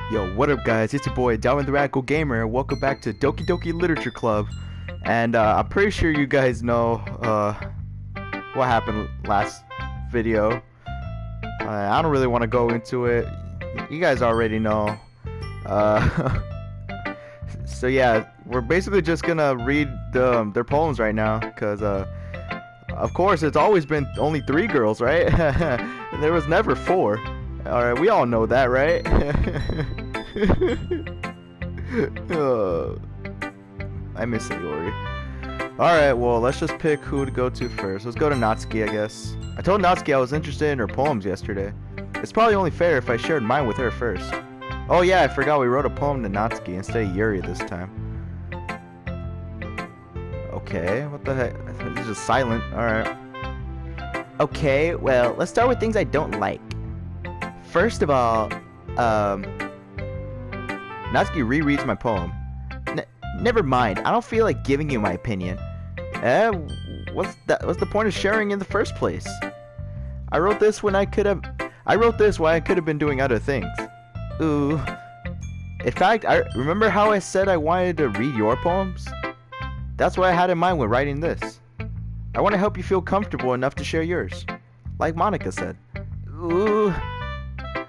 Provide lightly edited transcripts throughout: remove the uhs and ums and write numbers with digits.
Yo, what up guys? It's your boy, Dalvin the Radical Gamer. Welcome back to Doki-Doki Literature Club. And I'm pretty sure you guys know what happened last video. I don't really want to go into it. You guys already know. So yeah, we're basically just gonna read their poems right now, because of course it's always been only 3 girls, right? There was never 4. Alright, we all know that, right? I miss Sayori. Alright, well, let's just pick who to go to first. Let's go to Natsuki, I guess. I told Natsuki I was interested in her poems yesterday. It's probably only fair if I shared mine with her first. Oh yeah, I forgot we wrote a poem to Natsuki instead of Yuri this time. Okay, what the heck? It's just silent. Alright. Okay, well, let's start with things I don't like. First of all, Natsuki rereads my poem. Never mind, I don't feel like giving you my opinion. What's the point of sharing in the first place? I wrote this while I could have been doing other things. Ooh. In fact, I remember how I said I wanted to read your poems? That's what I had in mind when writing this. I want to help you feel comfortable enough to share yours. Like Monica said. Ooh.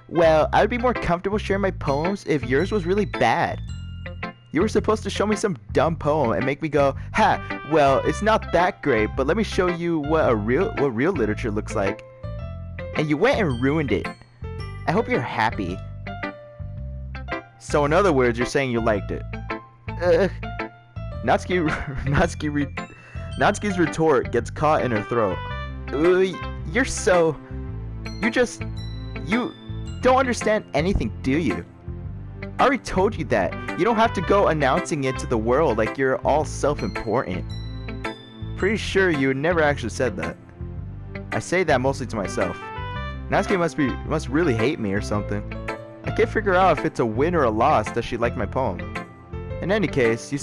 Well, I would be more comfortable sharing my poems if yours was really bad. You were supposed to show me some dumb poem and make me go, ha, well, it's not that great, but let me show you what real literature looks like. And you went and ruined it. I hope you're happy. So in other words, you're saying you liked it. Natsuki's retort gets caught in her throat. You don't understand anything, do you? I already told you that. You don't have to go announcing it to the world like you're all self-important. Pretty sure you never actually said that. I say that mostly to myself. Natsuki must really hate me or something. I can't figure out if it's a win or a loss that she liked my poem. In any case, you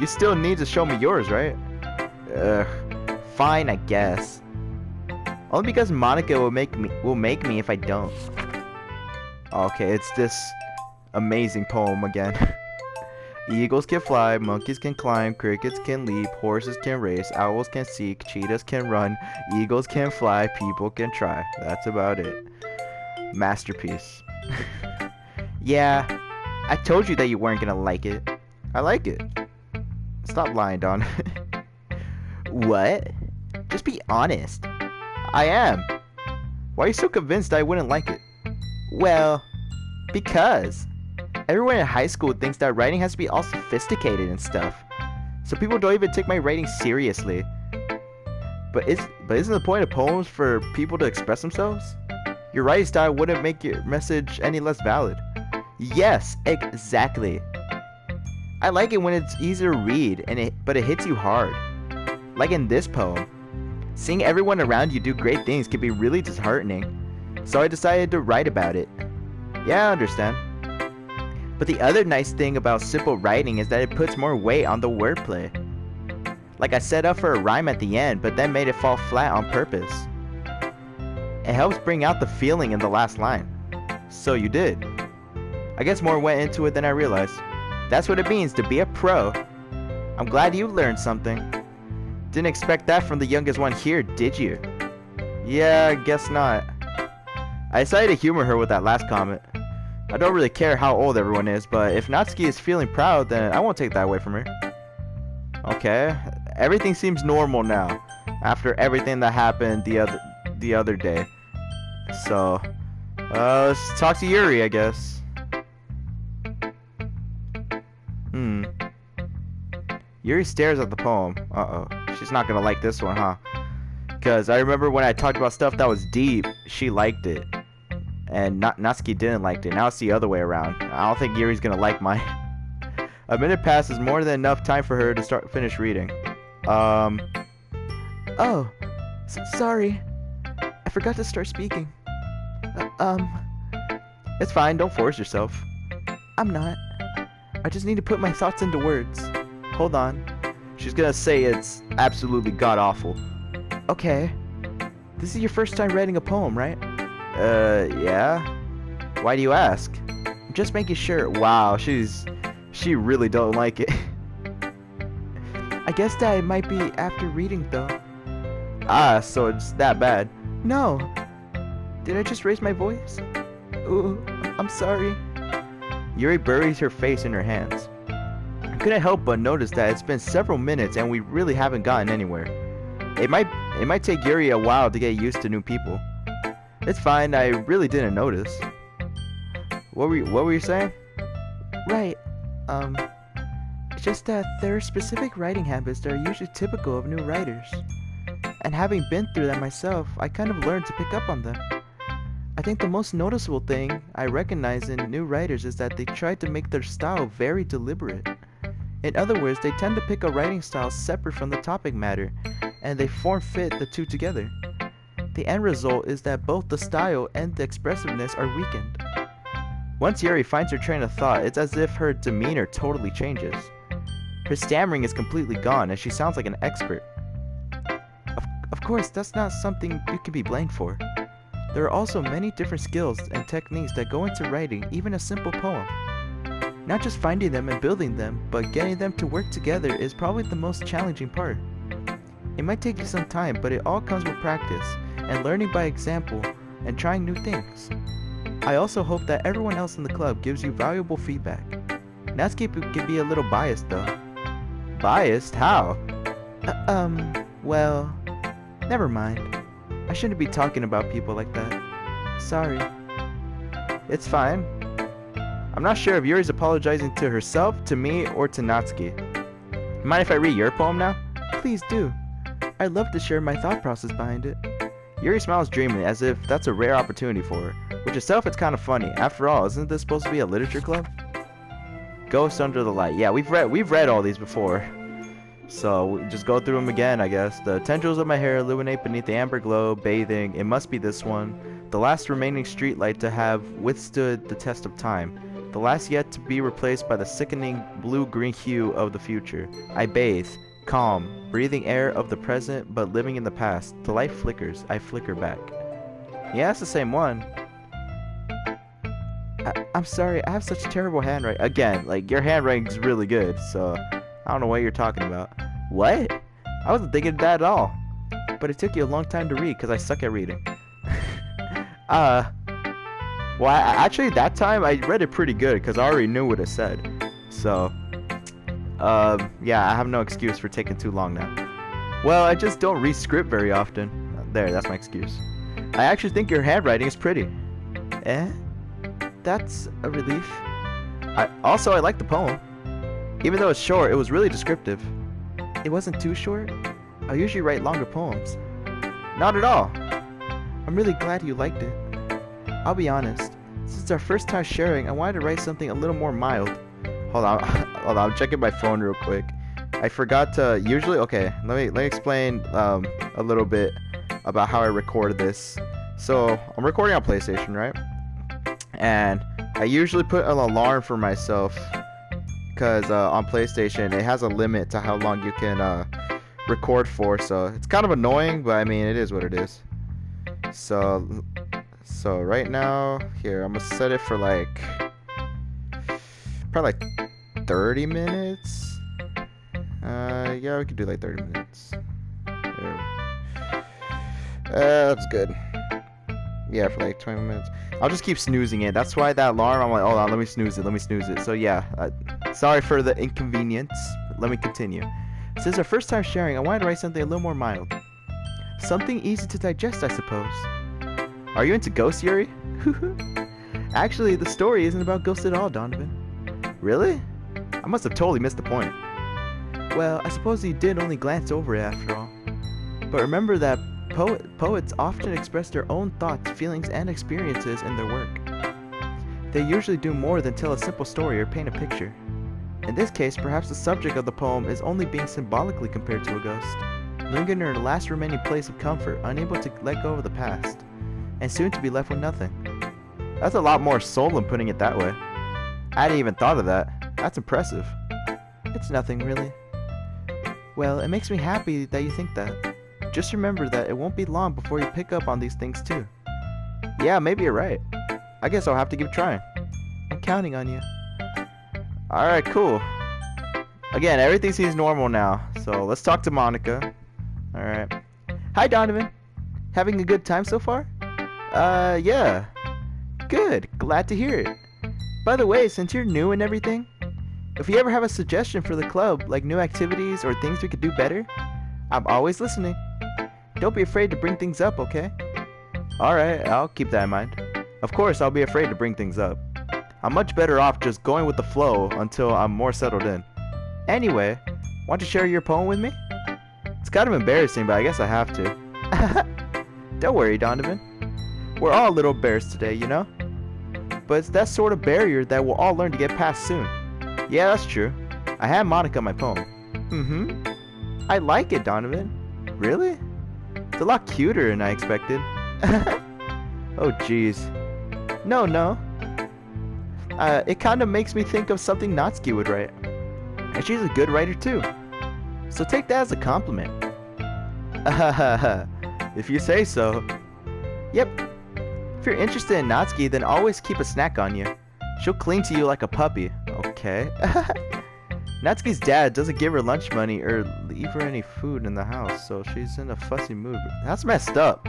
still need to show me yours, right? Fine, I guess. Only because Monica will make me if I don't. Okay, it's this amazing poem again. Eagles can fly, monkeys can climb, crickets can leap, horses can race, owls can seek, cheetahs can run, eagles can fly, people can try. That's about it. Masterpiece. Yeah, I told you that you weren't gonna like it. I like it. Stop lying, Don. What? Just be honest. I am. Why are you so convinced I wouldn't like it? Well, because everyone in high school thinks that writing has to be all sophisticated and stuff. So people don't even take my writing seriously. But isn't the point of poems for people to express themselves? Your writing style wouldn't make your message any less valid. Yes, exactly. I like it when it's easy to read but it hits you hard. Like in this poem. Seeing everyone around you do great things can be really disheartening. So I decided to write about it. Yeah, I understand. But the other nice thing about simple writing is that it puts more weight on the wordplay. Like I set up for a rhyme at the end, but then made it fall flat on purpose. It helps bring out the feeling in the last line. So you did. I guess more went into it than I realized. That's what it means to be a pro. I'm glad you learned something. Didn't expect that from the youngest one here, did you? Yeah, I guess not. I decided to humor her with that last comment. I don't really care how old everyone is, but if Natsuki is feeling proud, then I won't take that away from her. Okay, everything seems normal now, after everything that happened the other day. So, let's talk to Yuri, I guess. Yuri stares at the poem. Uh-oh, she's not gonna like this one, huh? Because I remember when I talked about stuff that was deep, she liked it. And Natsuki didn't like it. Now it's the other way around. I don't think Yuri's gonna like mine. A minute passes, more than enough time for her to finish reading. Oh, sorry. I forgot to start speaking. It's fine, don't force yourself. I'm not. I just need to put my thoughts into words. Hold on. She's gonna say it's absolutely god-awful. Okay. This is your first time writing a poem, right? Yeah. Why do you ask? Just making sure. Wow, she really don't like it. I guess that it might be after reading though. Ah, so it's that bad. No. Did I just raise my voice? Ooh, I'm sorry. Yuri buries her face in her hands. I couldn't help but notice that it's been several minutes and we really haven't gotten anywhere. It might take Yuri a while to get used to new people. It's fine, I really didn't notice. What were you saying? Right. It's just that there are specific writing habits that are usually typical of new writers. And having been through that myself, I kind of learned to pick up on them. I think the most noticeable thing I recognize in new writers is that they try to make their style very deliberate. In other words, they tend to pick a writing style separate from the topic matter, and they form-fit the two together. The end result is that both the style and the expressiveness are weakened. Once Yuri finds her train of thought, it's as if her demeanor totally changes. Her stammering is completely gone, and she sounds like an expert. Of course, that's not something you can be blamed for. There are also many different skills and techniques that go into writing even a simple poem. Not just finding them and building them, but getting them to work together is probably the most challenging part. It might take you some time, but it all comes with practice, and learning by example, and trying new things. I also hope that everyone else in the club gives you valuable feedback. Natsuki can be a little biased though. Biased? How? Well, never mind. I shouldn't be talking about people like that. Sorry. It's fine. I'm not sure if Yuri's apologizing to herself, to me, or to Natsuki. Mind if I read your poem now? Please do. I'd love to share my thought process behind it. Yuri smiles dreamily, as if that's a rare opportunity for her. Which itself, it's kind of funny. After all, isn't this supposed to be a literature club? Ghost Under the Light. Yeah, we've read all these before. So, we just go through them again, I guess. The tendrils of my hair illuminate beneath the amber glow, bathing. It must be this one. The last remaining streetlight to have withstood the test of time. The last yet to be replaced by the sickening blue-green hue of the future. I bathe, calm, breathing air of the present, but living in the past. The light flickers. I flicker back. Yeah, it's the same one. I'm sorry, I have such terrible handwriting. Again, like, your handwriting's really good, so I don't know what you're talking about. What? I wasn't thinking of that at all. But it took you a long time to read, because I suck at reading. Well, actually, that time, I read it pretty good, because I already knew what it said. So, yeah, I have no excuse for taking too long now. Well, I just don't read script very often. There, that's my excuse. I actually think your handwriting is pretty. Eh? That's a relief. I like the poem. Even though it's short, it was really descriptive. It wasn't too short? I usually write longer poems. Not at all. I'm really glad you liked it. I'll be honest. Since it's our first time sharing, I wanted to write something a little more mild. Hold on, I'm checking my phone real quick. I forgot to usually. Okay, let me explain a little bit about how I recorded this. So I'm recording on PlayStation, right? And I usually put an alarm for myself because on PlayStation it has a limit to how long you can record for, so it's kind of annoying, but I mean, it is what it is. So right now, here, I'm gonna set it for like probably like 30 minutes. Yeah, we could do like 30 minutes. That's good. Yeah, for like 20 minutes. I'll just keep snoozing it. That's why that alarm, I'm like, hold on, let me snooze it. So yeah, sorry for the inconvenience. Let me continue. Since our first time sharing, I wanted to write something a little more mild. Something easy to digest, I suppose. Are you into ghosts, Yuri? Actually, the story isn't about ghosts at all, Donovan. Really? I must have totally missed the point. Well, I suppose you did only glance over it after all. But remember that poets often express their own thoughts, feelings, and experiences in their work. They usually do more than tell a simple story or paint a picture. In this case, perhaps the subject of the poem is only being symbolically compared to a ghost, lingering in her last remaining place of comfort, unable to let go of the past, and soon to be left with nothing. That's a lot more soul than putting it that way. I hadn't even thought of that. That's impressive. It's nothing, really. Well, it makes me happy that you think that. Just remember that it won't be long before you pick up on these things too. Yeah, maybe you're right. I guess I'll have to keep trying. counting on you. Alright, cool. Again, everything seems normal now. So let's talk to Monica. Alright. Hi, Donovan. Having a good time so far? Yeah. Good. Glad to hear it. By the way, since you're new and everything, if you ever have a suggestion for the club, like new activities or things we could do better, I'm always listening. Don't be afraid to bring things up, okay? Alright, I'll keep that in mind. Of course, I'll be afraid to bring things up. I'm much better off just going with the flow until I'm more settled in. Anyway, want to share your poem with me? It's kind of embarrassing, but I guess I have to. Don't worry, Donovan. We're all a little embarrassed today, you know? But it's that sort of barrier that we'll all learn to get past soon. Yeah, that's true. I have Monica my poem. I like it, Donovan. Really? It's a lot cuter than I expected. Oh, jeez. No. It kind of makes me think of something Natsuki would write. And she's a good writer too. So take that as a compliment. If you say so. Yep. If you're interested in Natsuki, then always keep a snack on you. She'll cling to you like a puppy. Okay. Natsuki's dad doesn't give her lunch money or leave her any food in the house, so she's in a fussy mood. That's messed up.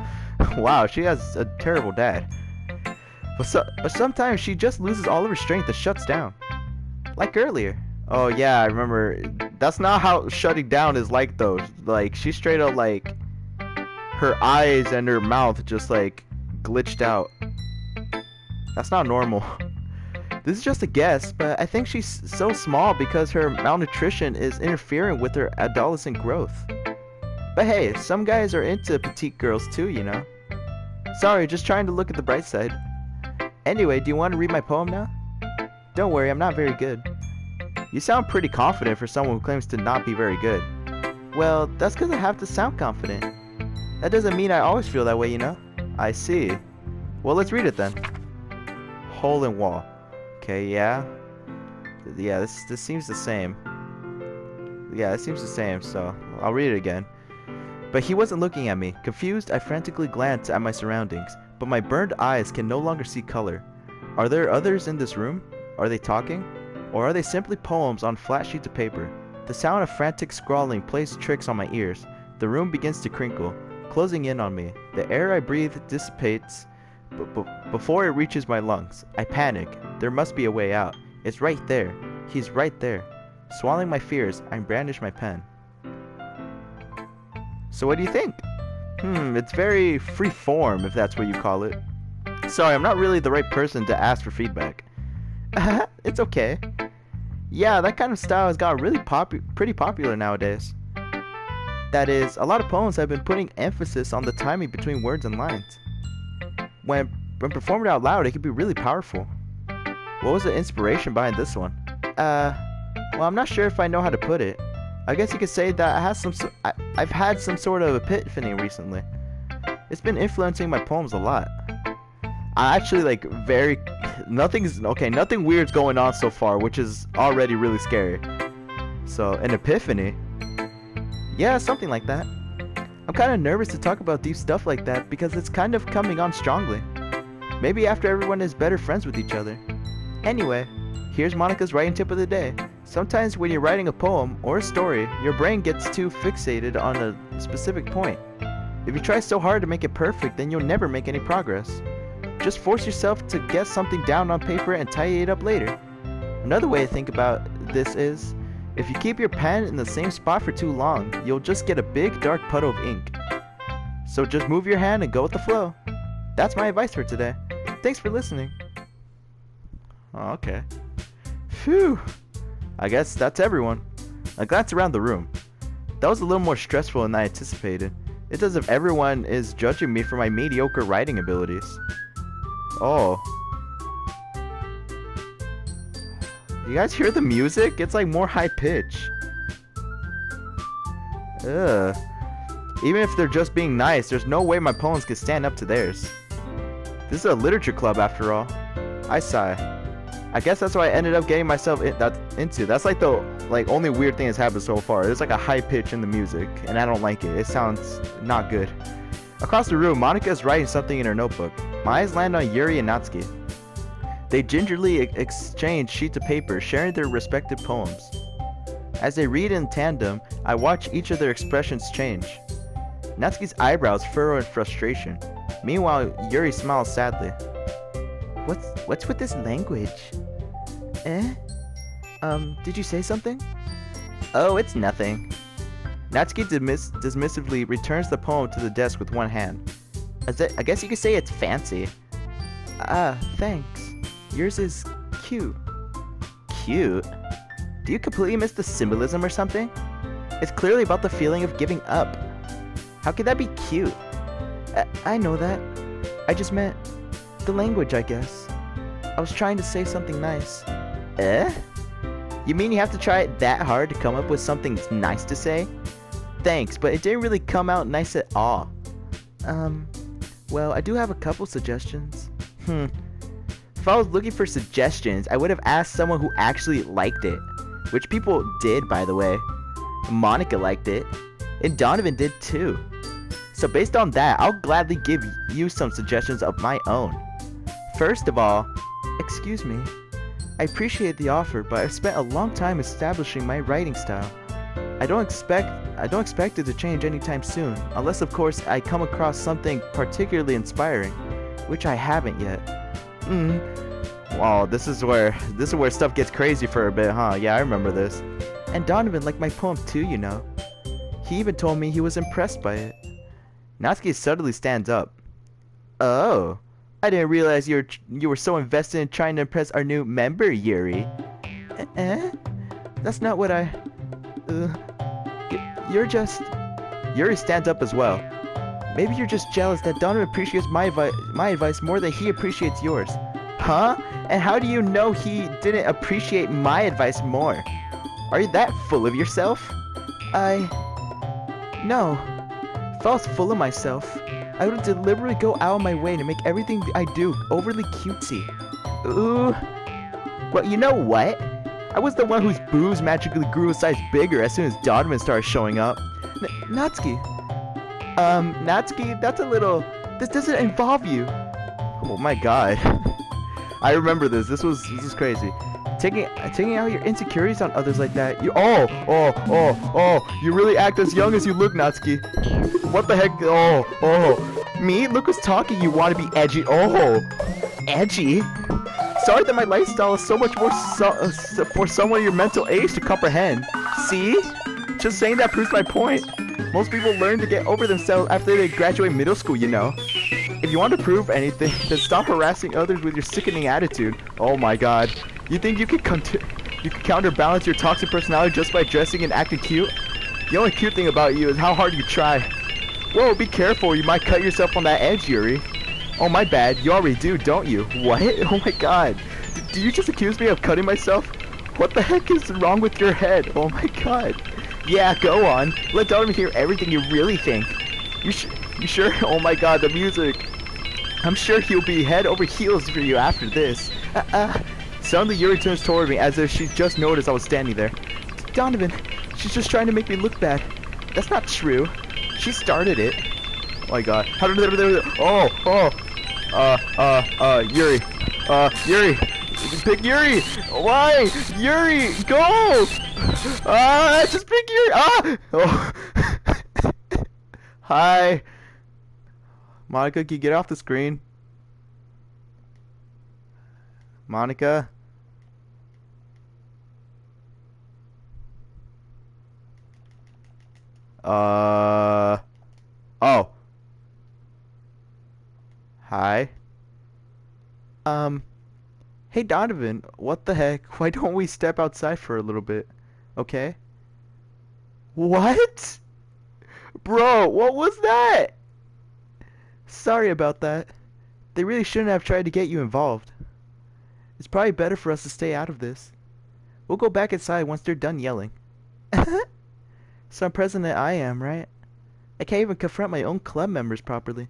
Wow, she has a terrible dad. But sometimes she just loses all of her strength and shuts down. Like earlier. Oh yeah, I remember. That's not how shutting down is like though. Like, she straight up like, her eyes and her mouth just like glitched out. That's not normal. This is just a guess, but I think she's so small because her malnutrition is interfering with her adolescent growth. But hey, some guys are into petite girls too, you know. Sorry, just trying to look at the bright side. Anyway, do you want to read my poem now? Don't worry, I'm not very good. You sound pretty confident for someone who claims to not be very good. Well, that's because I have to sound confident. That doesn't mean I always feel that way, you know? I see. Well, let's read it then. Hole in wall. Okay, yeah. Yeah, this seems the same. Yeah, it seems the same, so I'll read it again. But he wasn't looking at me. Confused, I frantically glanced at my surroundings, but my burned eyes can no longer see color. Are there others in this room? Are they talking? Or are they simply poems on flat sheets of paper? The sound of frantic scrawling plays tricks on my ears. The room begins to crinkle, closing in on me. The air I breathe dissipates before it reaches my lungs. I panic. There must be a way out. It's right there. He's right there. Swallowing my fears, I brandish my pen. So what do you think? It's very free form, if that's what you call it. Sorry, I'm not really the right person to ask for feedback. It's okay. Yeah, that kind of style has got really pretty popular nowadays. That is, a lot of poems have been putting emphasis on the timing between words and lines. When performed out loud, it can be really powerful. What was the inspiration behind this one? Well, I'm not sure if I know how to put it. I guess you could say that I've had some sort of epiphany recently. It's been influencing my poems a lot. I actually nothing weird's going on so far, which is already really scary. So, an epiphany? Yeah, something like that. I'm kind of nervous to talk about deep stuff like that because it's kind of coming on strongly. Maybe after everyone is better friends with each other. Anyway, here's Monica's writing tip of the day. Sometimes when you're writing a poem or a story, your brain gets too fixated on a specific point. If you try so hard to make it perfect, then you'll never make any progress. Just force yourself to get something down on paper and tidy it up later. Another way to think about this is, if you keep your pen in the same spot for too long, you'll just get a big dark puddle of ink. So just move your hand and go with the flow. That's my advice for today. Thanks for listening. Oh, okay. Phew. I guess that's everyone. I glanced around the room. That was a little more stressful than I anticipated. It's as if everyone is judging me for my mediocre writing abilities. Oh. You guys hear the music? It's like more high pitch. Ugh. Even if they're just being nice, there's no way my poems could stand up to theirs. This is a literature club after all. I sigh. I guess that's what I ended up getting myself into. That's like the only weird thing that's happened so far. There's like a high pitch in the music, and I don't like it. It sounds not good. Across the room, Monica is writing something in her notebook. My eyes land on Yuri and Natsuki. They gingerly exchange sheets of paper, sharing their respective poems. As they read in tandem, I watch each of their expressions change. Natsuki's eyebrows furrow in frustration. Meanwhile, Yuri smiles sadly. What's with this language? Eh? Did you say something? Oh, it's nothing. Natsuki dismissively returns the poem to the desk with one hand. I guess you could say it's fancy. Ah, thanks. Yours is cute. Cute? Do you completely miss the symbolism or something? It's clearly about the feeling of giving up. How could that be cute? I know that. I just meant the language, I guess. I was trying to say something nice. Eh? You mean you have to try it that hard to come up with something nice to say? Thanks, but it didn't really come out nice at all. Well, I do have a couple suggestions. If I was looking for suggestions, I would have asked someone who actually liked it. Which people did, by the way. Monica liked it. And Donovan did too. So based on that, I'll gladly give you some suggestions of my own. First of all, excuse me. I appreciate the offer, but I've spent a long time establishing my writing style. I don't expect it to change anytime soon, unless of course I come across something particularly inspiring, which I haven't yet. Wow, this is where stuff gets crazy for a bit, huh? Yeah, I remember this. And Donovan liked my poem too, you know. He even told me he was impressed by it. Natsuki suddenly stands up. Oh, I didn't realize you were so invested in trying to impress our new member, Yuri. Eh? That's not what I... You're just... Yuri stands up as well. Maybe you're just jealous that Donovan appreciates my advice more than he appreciates yours. Huh? And how do you know he didn't appreciate my advice more? Are you that full of yourself? No. If I was full of myself, I would deliberately go out of my way to make everything I do overly cutesy. Ooh. Well, you know what? I was the one whose boobs magically grew a size bigger as soon as Donovan started showing up. Natsuki. Natsuki, that's a little... This doesn't involve you. Oh my god. I remember this. This was crazy. Taking out your insecurities on others like that. You you really act as young as you look, Natsuki. What the heck? Me? Look who's talking. You want to be edgy? Edgy? Sorry that my lifestyle is so much more for someone your mental age to comprehend. See? Just saying that proves my point. Most people learn to get over themselves after they graduate middle school, you know. If you want to prove anything, then stop harassing others with your sickening attitude. Oh my god. You think you can counterbalance your toxic personality just by dressing and acting cute? The only cute thing about you is how hard you try. Whoa, be careful. You might cut yourself on that edge, Yuri. Oh, my bad. You already do, don't you? What? Oh my god. Do you just accuse me of cutting myself? What the heck is wrong with your head? Oh my god. Yeah, go on. Let Donovan hear everything you really think. You sure? Oh my god, the music. I'm sure he'll be head over heels for you after this. Suddenly Yuri turns toward me as if she just noticed I was standing there. Donovan, she's just trying to make me look bad. That's not true. She started it. Oh my god. Yuri. Yuri. Pick Yuri. Why? Yuri, go! Just pick Yuri. Oh. Hi. Monica, can you get off the screen? Monica? Oh. Hi. Hey Donovan, what the heck? Why don't we step outside for a little bit? Okay? What? Bro, what was that? Sorry about that. They really shouldn't have tried to get you involved. It's probably better for us to stay out of this. We'll go back inside once they're done yelling. Some president I am, right? I can't even confront my own club members properly.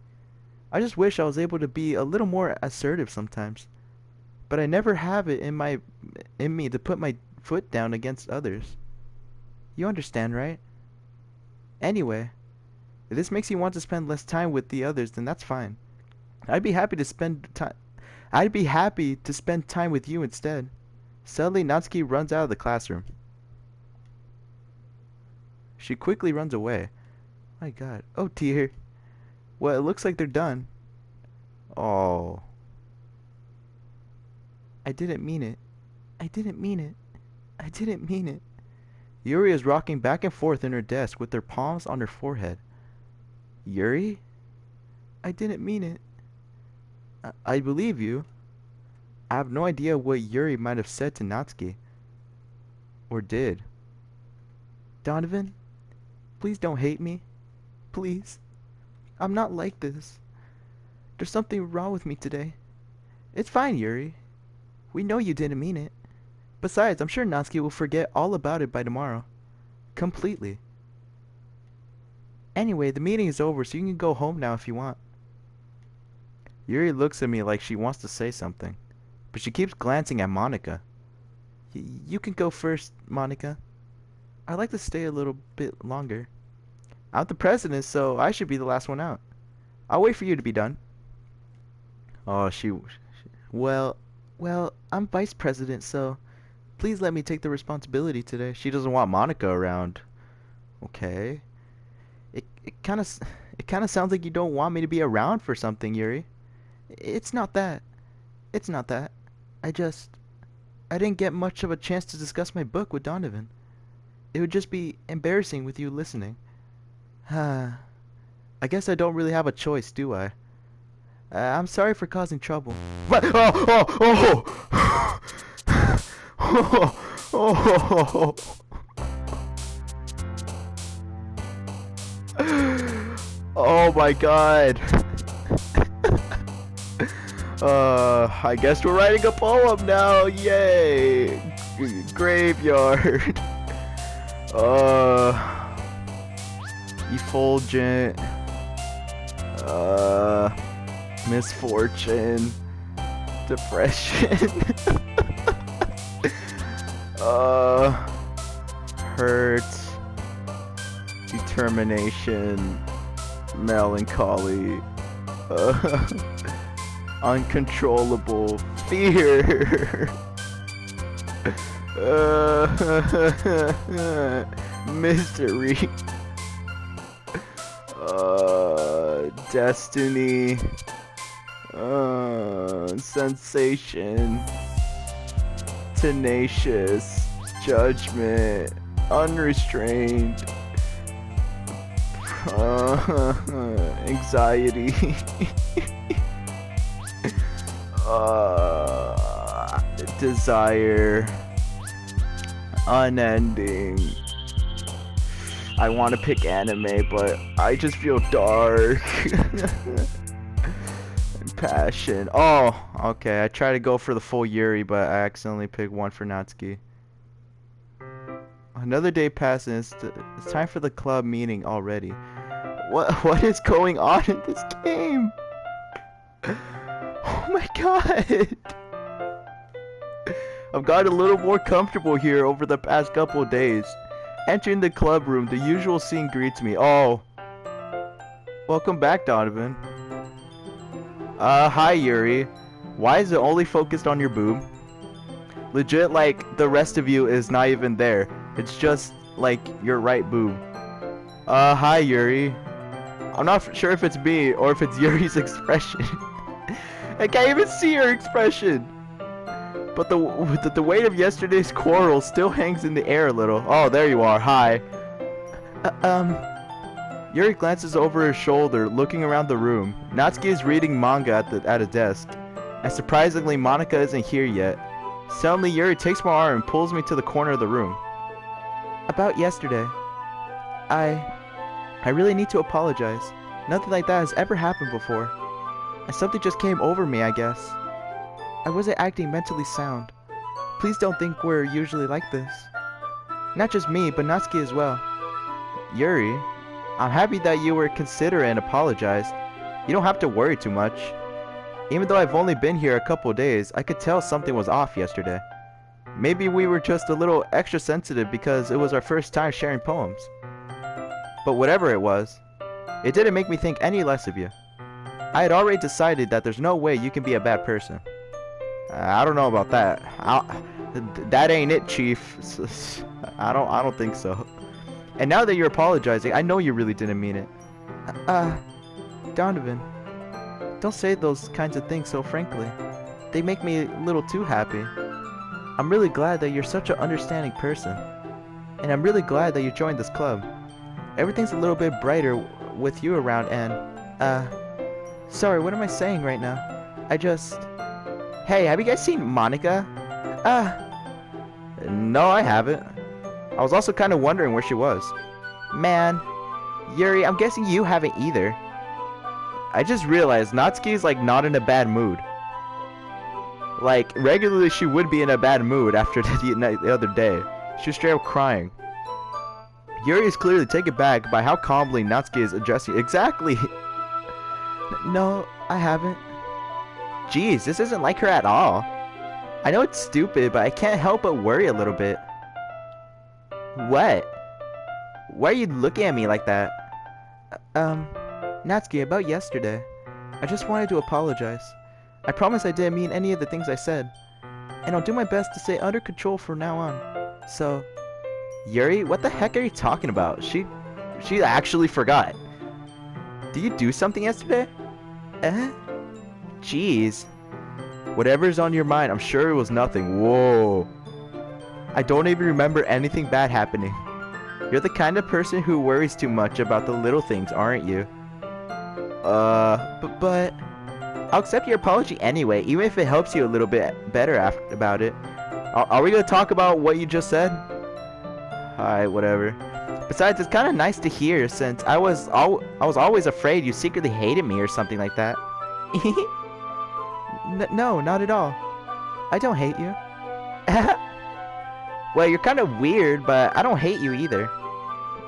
I just wish I was able to be a little more assertive sometimes. But I never have it in me to put my foot down against others. You understand, right? Anyway, if this makes you want to spend less time with the others, then that's fine. I'd be happy to spend I'd be happy to spend time with you instead. Suddenly, Natsuki runs out of the classroom. She quickly runs away. My god. Oh dear. Well, it looks like they're done. Oh. I didn't mean it. I didn't mean it. I didn't mean it. Yuri is rocking back and forth in her desk with her palms on her forehead. Yuri? I didn't mean it. I believe you. I have no idea what Yuri might have said to Natsuki. Or did. Donovan? Please don't hate me. Please. I'm not like this. There's something wrong with me today. It's fine, Yuri. We know you didn't mean it. Besides, I'm sure Natsuki will forget all about it by tomorrow. Completely. Anyway, the meeting is over, so you can go home now if you want. Yuri looks at me like she wants to say something, but she keeps glancing at Monika. You can go first, Monika. I'd like to stay a little bit longer. I'm the president, so I should be the last one out. I'll wait for you to be done. Oh, well, I'm vice president, so please let me take the responsibility today. She doesn't want Monika around. Okay. It kind of sounds like you don't want me to be around for something, Yuri. It's not that. It's not that. I didn't get much of a chance to discuss my book with Donovan. It would just be embarrassing with you listening. I guess I don't really have a choice, do I? I'm sorry for causing trouble. What? Oh my god. I guess we're writing a poem now. Yay. Graveyard. Effulgent. Misfortune. Depression. Hurt. Determination. Melancholy. Uncontrollable fear. Mystery. Destiny. Sensation. Tenacious. Judgment. Unrestrained. Anxiety. Desire. Unending. I want to pick anime, but I just feel dark. And passion. Oh, okay. I tried to go for the full Yuri, but I accidentally picked one for Natsuki. Another day passes. It's time for the club meeting already. What is going on in this game? Oh my god. I've gotten a little more comfortable here over the past couple of days. Entering the club room, the usual scene greets me. Oh. Welcome back, Donovan. Hi, Yuri. Why is it only focused on your boob? Legit, like, the rest of you is not even there. It's just, like, your right boob. Hi, Yuri. I'm not sure if it's me or if it's Yuri's expression. I can't even see her expression. But the weight of yesterday's quarrel still hangs in the air a little. Oh, there you are. Hi. Yuri glances over her shoulder, looking around the room. Natsuki is reading manga at a desk. And surprisingly, Monika isn't here yet. Suddenly, Yuri takes my arm and pulls me to the corner of the room. About yesterday. I really need to apologize. Nothing like that has ever happened before. And something just came over me, I guess. I wasn't acting mentally sound. Please don't think we're usually like this. Not just me, but Natsuki as well. Yuri, I'm happy that you were considerate and apologized. You don't have to worry too much. Even though I've only been here a couple days, I could tell something was off yesterday. Maybe we were just a little extra sensitive because it was our first time sharing poems. But whatever it was, it didn't make me think any less of you. I had already decided that there's no way you can be a bad person. I don't know about that. That ain't it, Chief. I don't think so. And now that you're apologizing, I know you really didn't mean it. Donovan, don't say those kinds of things so frankly. They make me a little too happy. I'm really glad that you're such an understanding person. And I'm really glad that you joined this club. Everything's a little bit brighter with you around and, sorry, what am I saying right now? Hey, have you guys seen Monica? No, I haven't. I was also kind of wondering where she was. Man, Yuri, I'm guessing you haven't either. I just realized Natsuki's like not in a bad mood. Like, regularly she would be in a bad mood after the other day. She was straight up crying. Yuri is clearly taken back by how calmly Natsuki is addressing. Exactly! No, I haven't. Jeez, this isn't like her at all. I know it's stupid, but I can't help but worry a little bit. What? Why are you looking at me like that? Natsuki, about yesterday. I just wanted to apologize. I promise I didn't mean any of the things I said. And I'll do my best to stay under control from now on. So... Yuri, what the heck are you talking about? She actually forgot. Did you do something yesterday? Jeez. Whatever's on your mind, I'm sure it was nothing. Whoa. I don't even remember anything bad happening. You're the kind of person who worries too much about the little things, aren't you? But... I'll accept your apology anyway, even if it helps you a little bit better about it. Are we gonna talk about what you just said? Alright, whatever. Besides, it's kind of nice to hear, since I was always afraid you secretly hated me or something like that. No, not at all. I don't hate you. Well, you're kind of weird, but I don't hate you either.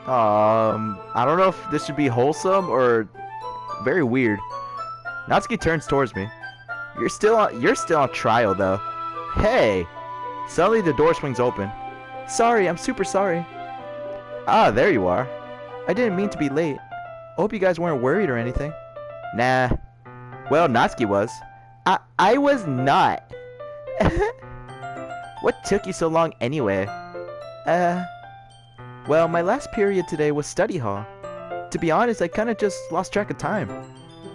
I don't know if this should be wholesome or very weird. Natsuki turns towards me. You're still on trial, though. Hey! Suddenly the door swings open. Sorry, I'm super sorry. Ah, there you are. I didn't mean to be late. I hope you guys weren't worried or anything. Nah. Well, Natsuki was. I was not. What took you so long anyway? Well, my last period today was study hall. To be honest, I kinda just lost track of time.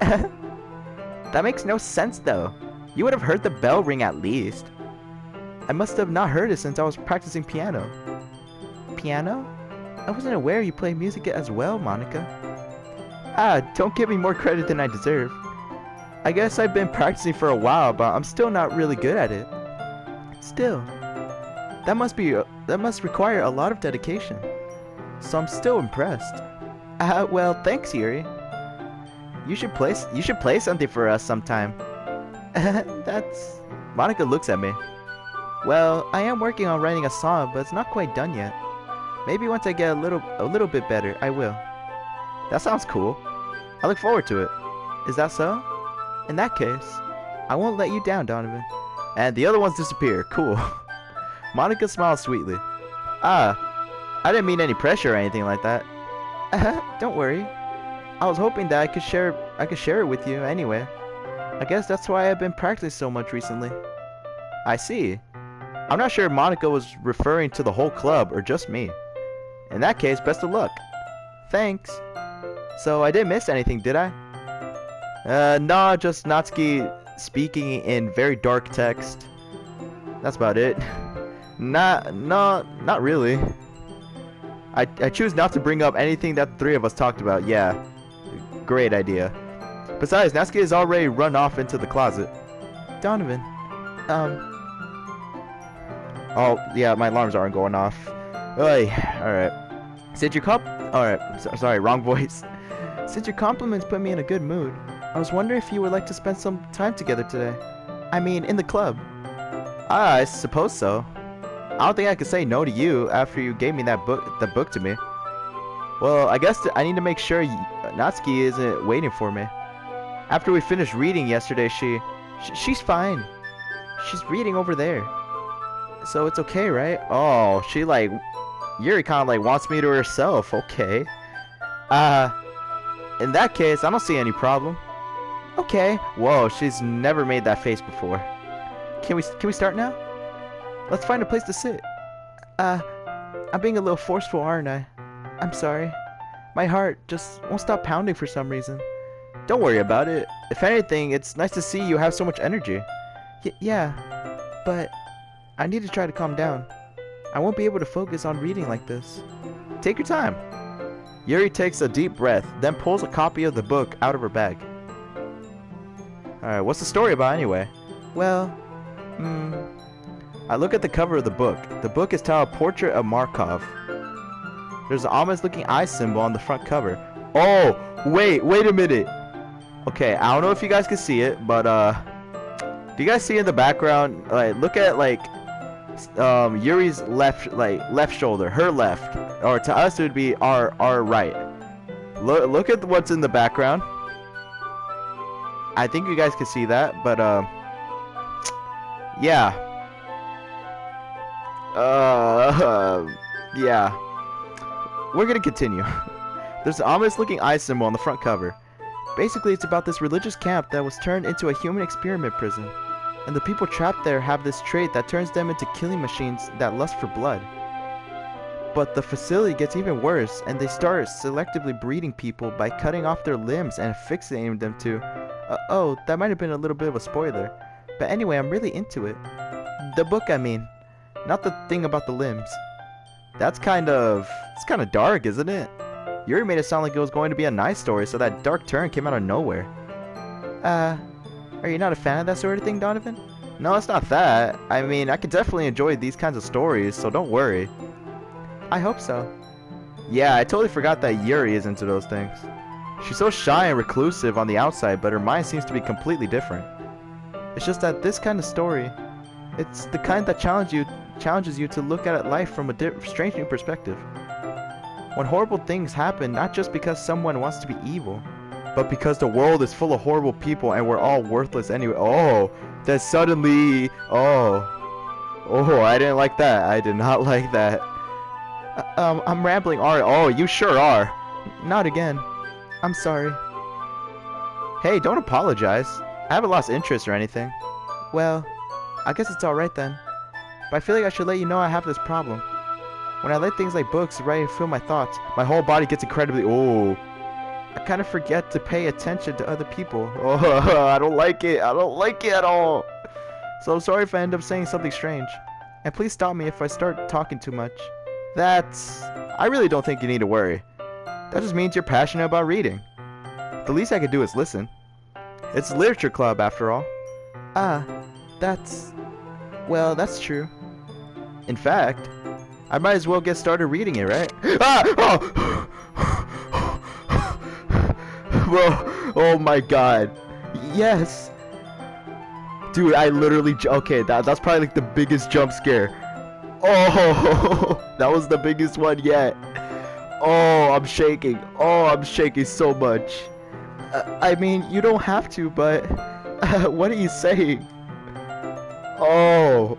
That makes no sense though. You would have heard the bell ring at least. I must have not heard it since I was practicing piano. Piano? I wasn't aware you play music as well, Monica. Don't give me more credit than I deserve. I guess I've been practicing for a while, but I'm still not really good at it. Still, that must require a lot of dedication. So I'm still impressed. Well, thanks, Yuri. You should play something for us sometime. Monica looks at me. Well, I am working on writing a song, but it's not quite done yet. Maybe once I get a little bit better, I will. That sounds cool. I look forward to it. Is that so? In that case, I won't let you down, Donovan. And the other ones disappear. Cool. Monica smiles sweetly. I didn't mean any pressure or anything like that. Don't worry. I was hoping that I could share it with you anyway. I guess that's why I've been practicing so much recently. I see. I'm not sure if Monica was referring to the whole club or just me. In that case, best of luck. Thanks. So I didn't miss anything, did I? Nah, just Natsuki speaking in very dark text. That's about it. Not really. I choose not to bring up anything that the three of us talked about. Yeah, great idea. Besides, Natsuki has already run off into the closet. Donovan, oh, yeah, my alarms aren't going off. Oy, alright. Sorry, wrong voice. Since your compliments put me in a good mood, I was wondering if you would like to spend some time together today. I mean, in the club. I suppose so. I don't think I could say no to you after you gave me that book to me. Well, I guess I need to make sure Natsuki isn't waiting for me. After we finished reading yesterday, she's fine. She's reading over there. So it's okay, right? Oh, Yuri kind of wants me to herself. Okay. In that case, I don't see any problem. Okay. Whoa, she's never made that face before. Can we start now? Let's find a place to sit. I'm being a little forceful, aren't I? I'm sorry. My heart just won't stop pounding for some reason. Don't worry about it. If anything, it's nice to see you have so much energy. Yeah, but I need to try to calm down. I won't be able to focus on reading like this. Take your time. Yuri takes a deep breath, then pulls a copy of the book out of her bag. Alright, what's the story about anyway? Well, I look at the cover of the book. The book is titled Portrait of Markov. There's an ominous looking eye symbol on the front cover. Oh, wait a minute. Okay, I don't know if you guys can see it, but do you guys see in the background, like, look at, like, Yuri's left shoulder, her left, or to us it would be our right. Look at what's in the background. I think you guys can see that, but yeah. Yeah. We're gonna continue. There's an ominous looking eye symbol on the front cover. Basically, it's about this religious camp that was turned into a human experiment prison. And the people trapped there have this trait that turns them into killing machines that lust for blood. But the facility gets even worse, and they start selectively breeding people by cutting off their limbs and fixating them to... oh, that might have been a little bit of a spoiler. But anyway, I'm really into it. The book, I mean. Not the thing about the limbs. It's kind of dark, isn't it? Yuri made it sound like it was going to be a nice story, so that dark turn came out of nowhere. Are you not a fan of that sort of thing, Donovan? No, it's not that. I mean, I could definitely enjoy these kinds of stories, so don't worry. I hope so. Yeah, I totally forgot that Yuri is into those things. She's so shy and reclusive on the outside, but her mind seems to be completely different. It's just that this kind of story, it's the kind that challenges you to look at life from a strange new perspective. When horrible things happen, not just because someone wants to be evil, but because the world is full of horrible people and we're all worthless anyway. Oh, that suddenly... Oh, I didn't like that. I did not like that. I'm rambling. Oh, you sure are. Not again. I'm sorry. Hey, don't apologize. I haven't lost interest or anything. Well, I guess it's alright then. But I feel like I should let you know I have this problem. When I let things like books write and fill my thoughts, my whole body gets incredibly... Oh. I kind of forget to pay attention to other people. Oh, I don't like it. I don't like it at all. So I'm sorry if I end up saying something strange. And please stop me if I start talking too much. I really don't think you need to worry. That just means you're passionate about reading. The least I could do is listen. It's a literature club, after all. Well, that's true. In fact, I might as well get started reading it, right? Bro, oh my god. Yes. Dude, I literally... Okay, that's probably like the biggest jump scare. Oh, that was the biggest one yet. Oh, I'm shaking. Oh, I'm shaking so much. I mean, you don't have to, but... what are you saying? Oh,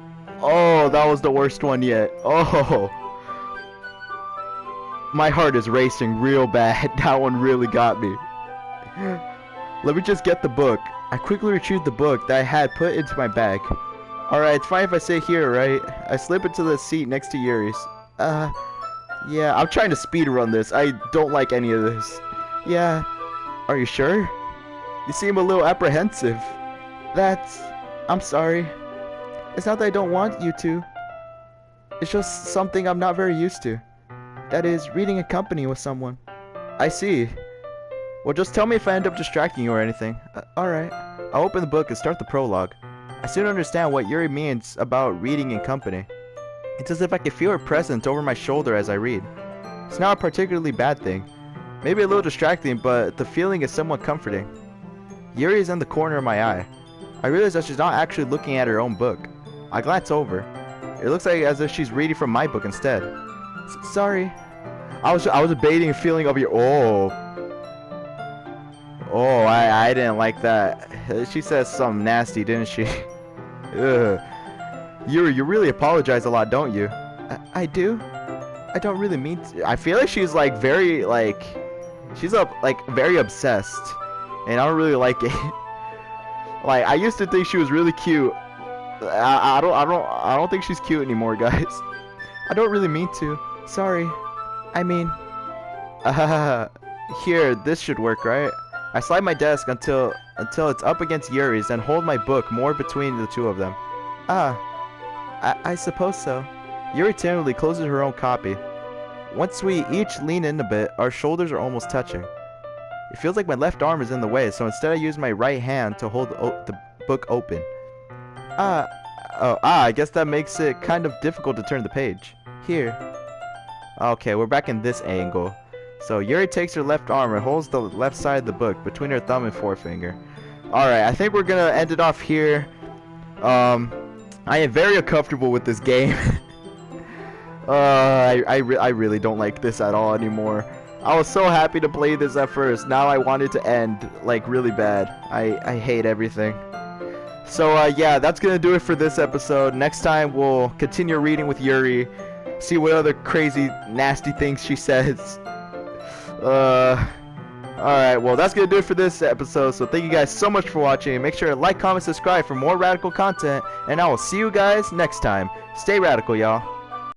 that was the worst one yet. Oh. My heart is racing real bad. That one really got me. Let me just get the book. I quickly retrieved the book that I had put into my bag. Alright, it's fine if I sit here, right? I slip into the seat next to Yuri's. Yeah, I'm trying to speed run this. I don't like any of this. Yeah. Are you sure? You seem a little apprehensive. I'm sorry. It's not that I don't want you to. It's just something I'm not very used to. That is, reading in company with someone. I see. Well, just tell me if I end up distracting you or anything. Alright. I'll open the book and start the prologue. I soon understand what Yuri means about reading in company. It's as if I can feel her presence over my shoulder as I read. It's not a particularly bad thing. Maybe a little distracting, but the feeling is somewhat comforting. Yuri is in the corner of my eye. I realize that she's not actually looking at her own book. I glance over. It looks like as if she's reading from my book instead. Sorry. I was debating a feeling of your... Oh, I didn't like that. She says something nasty, didn't she? Ugh. You really apologize a lot, don't you? I do. I don't really mean to. I feel like she's like very like... She's very obsessed. And I don't really like it. Like, I used to think she was really cute. I don't think she's cute anymore, guys. I don't really mean to. Sorry. I mean, here, this should work, right? I slide my desk until it's up against Yuri's and hold my book more between the two of them. I suppose so. Yuri timidly closes her own copy. Once we each lean in a bit, our shoulders are almost touching. It feels like my left arm is in the way, so instead I use my right hand to hold the book open. I guess that makes it kind of difficult to turn the page. Here. Okay, we're back in this angle. So Yuri takes her left arm and holds the left side of the book between her thumb and forefinger. Alright, I think we're gonna end it off here. I am very uncomfortable with this game. I really don't like this at all anymore. I was so happy to play this at first. Now I want it to end, like, really bad. I hate everything. So, yeah, that's gonna do it for this episode. Next time, we'll continue reading with Yuri. See what other crazy, nasty things she says. Alright, well, that's gonna do it for this episode. So, thank you guys so much for watching. Make sure to like, comment, subscribe for more radical content. And I will see you guys next time. Stay radical, y'all.